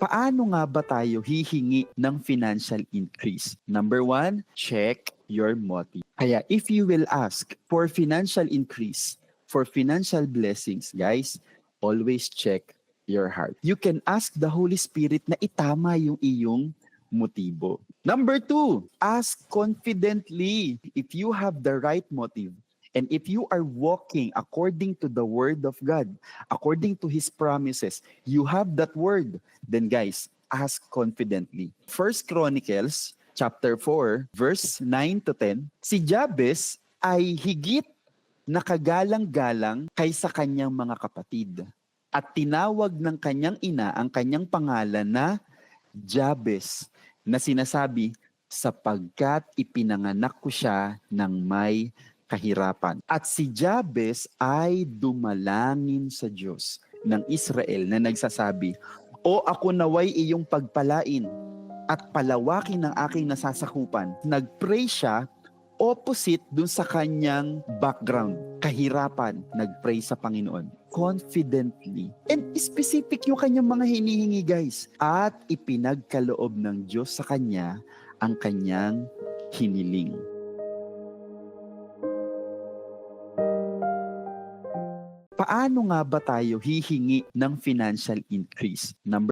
Paano nga ba tayo hihingi ng financial increase? Number one, check your motive. Kaya if you will ask for financial increase, for financial blessings, guys, always check your heart. You can ask the Holy Spirit na itama yung iyong motibo. Number two, ask confidently. If you have the right motive, and if you are walking according to the word of God, according to His promises, you have that word, then guys, ask confidently. First Chronicles chapter 4, verse 9 to 10, si Jabez ay higit na kagalang-galang kaysa kanyang mga kapatid. At tinawag ng kanyang ina ang kanyang pangalan na Jabez, na sinasabi, sapagkat ipinanganak ko siya ng may kahirapan. At si Jabez ay dumalangin sa Diyos ng Israel na nagsasabi, O ako naway iyong pagpalain at palawakin ng aking nasasakupan. Nag-pray siya opposite dun sa kanyang background, kahirapan, nag-pray sa Panginoon. Confidently. And specific yung kanyang mga hinihingi, guys. At ipinagkaloob ng Diyos sa kanya ang kanyang hiniling. Paano nga ba tayo hihingi ng financial increase? Number